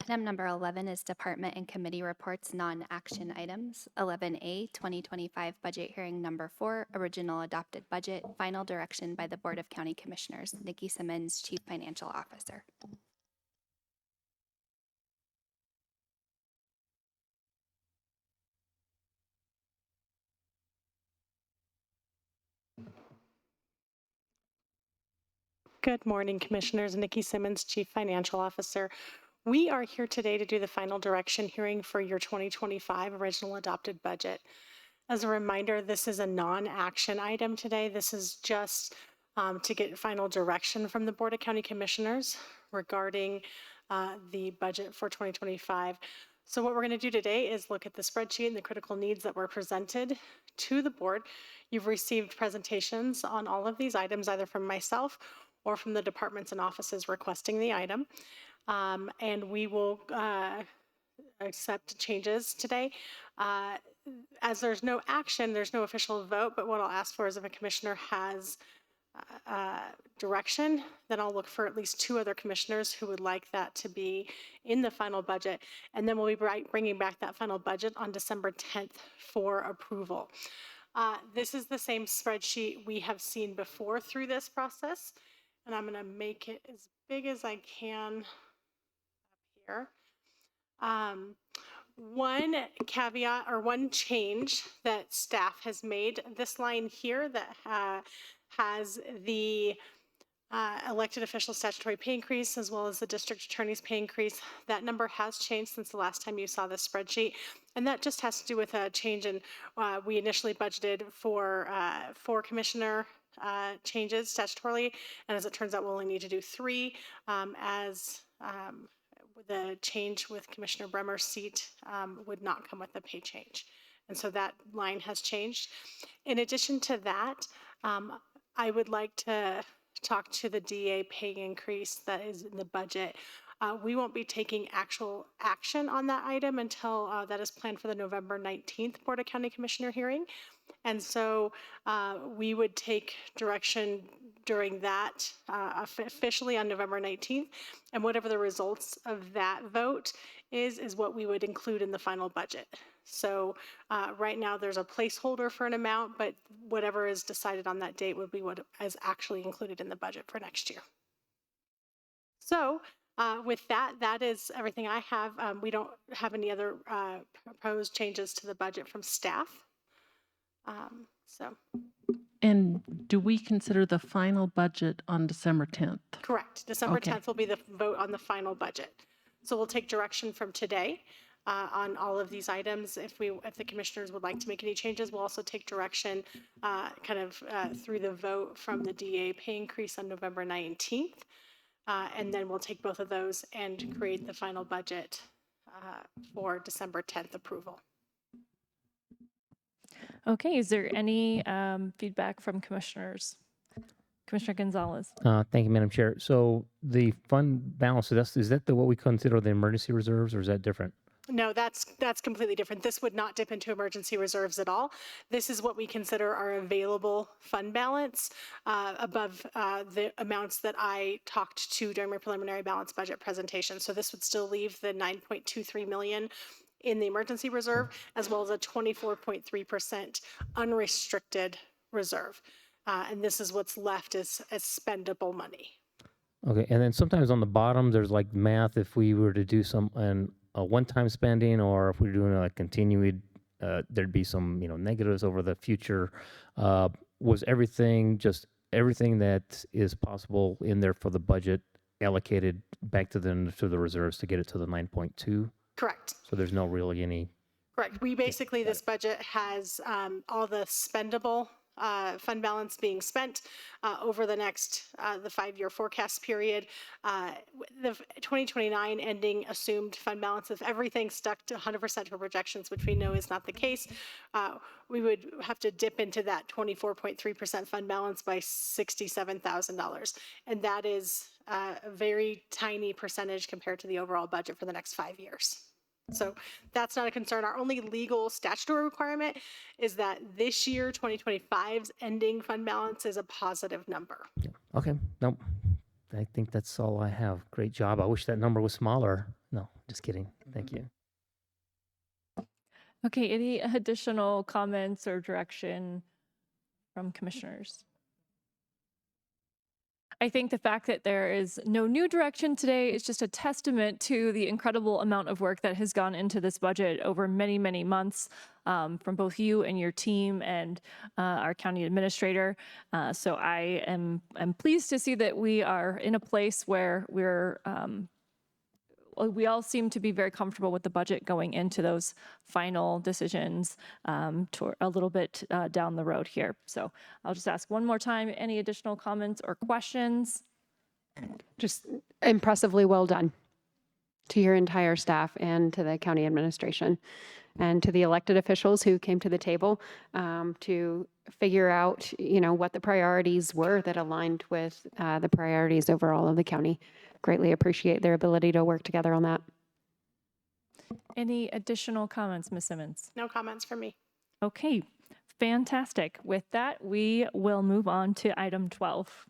Item number 11 is department and committee reports, non-action items. 11A, 2025 budget hearing number 4, original adopted budget, final direction by the Board of County Commissioners. Nikki Simmons, Chief Financial Officer. Good morning, Commissioners. Nikki Simmons, Chief Financial Officer. We are here today to do the final direction hearing for your 2025 original adopted budget. As a reminder, this is a non-action item today. This is just to get final direction from the Board of County Commissioners regarding the budget for 2025. So what we're going to do today is look at the spreadsheet and the critical needs that were presented to the board. You've received presentations on all of these items, either from myself or from the departments and offices requesting the item. And we will accept changes today. As there's no action, there's no official vote, but what I'll ask for is if a commissioner has direction, then I'll look for at least 2 other commissioners who would like that to be in the final budget. And then we'll be bringing back that final budget on December 10th for approval. This is the same spreadsheet we have seen before through this process, and I'm going to make it as big as I can up here. One caveat or one change that staff has made, this line here that has the elected official statutory pay increase as well as the district attorney's pay increase, that number has changed since the last time you saw this spreadsheet. And that just has to do with a change in, we initially budgeted for 4 commissioner changes statutorily. And as it turns out, we'll only need to do 3 as the change with Commissioner Bremer's seat would not come with a pay change. And so that line has changed. In addition to that, I would like to talk to the DA pay increase that is in the budget. We won't be taking actual action on that item until that is planned for the November 19th Board of County Commissioner hearing. And so we would take direction during that officially on November 19th. And whatever the results of that vote is what we would include in the final budget. So right now there's a placeholder for an amount, but whatever is decided on that date would be what is actually included in the budget for next year. So with that, that is everything I have. We don't have any other proposed changes to the budget from staff. And do we consider the final budget on December 10th? Correct. December Okay. 10th will be the vote on the final budget. So we'll take direction from today on all of these items. If the commissioners would like to make any changes, we'll also take direction through the vote from the DA pay increase on November 19th. And then we'll take both of those and create the final budget for December 10th approval. Okay, is there any feedback from commissioners? Commissioner Gonzalez. Thank you, Madam Chair. So the fund balance, is that what we consider the emergency reserves, or is that different? No, that's completely different. This would not dip into emergency reserves at all. This is what we consider our available fund balance above the amounts that I talked to during my preliminary balanced budget presentation. So this would still leave the 9.23 million in the emergency reserve, as well as a 24.3% unrestricted reserve. And this is what's left as spendable money. Okay, and then sometimes on the bottom, there's like math if we were to do a one-time spending, or if we're doing a continued, there'd be some negatives over the future. Was everything that is possible in there for the budget allocated back to the reserves to get it to the 9.2? Correct. So there's no really any. Correct. We basically, this budget has all the spendable fund balance being spent over the next, the 5-year forecast period. The 2029 ending assumed fund balance, if everything stuck to 100% to projections, which we know is not the case, we would have to dip into that 24.3% fund balance by $67,000. And that is a very tiny percentage compared to the overall budget for the next 5 years. So that's not a concern. Our only legal statutory requirement is that this year, 2025's ending fund balance is a positive number. Okay, nope. I think that's all I have. Great job. I wish that number was smaller. No, just kidding. Thank you. Okay, any additional comments or direction from commissioners? I think the fact that there is no new direction today is just a testament to the incredible amount of work that has gone into this budget over many, many months from both you and your team and our county administrator. So I'm pleased to see that we are in a place where we all seem to be very comfortable with the budget going into those final decisions a little bit down the road here. So I'll just ask one more time, any additional comments or questions? Just impressively well done to your entire staff and to the county administration and to the elected officials who came to the table to figure out, what the priorities were that aligned with the priorities overall of the county. Greatly appreciate their ability to work together on that. Any additional comments, Ms. Simmons? No comments from me. Okay, fantastic. With that, we will move on to item 12.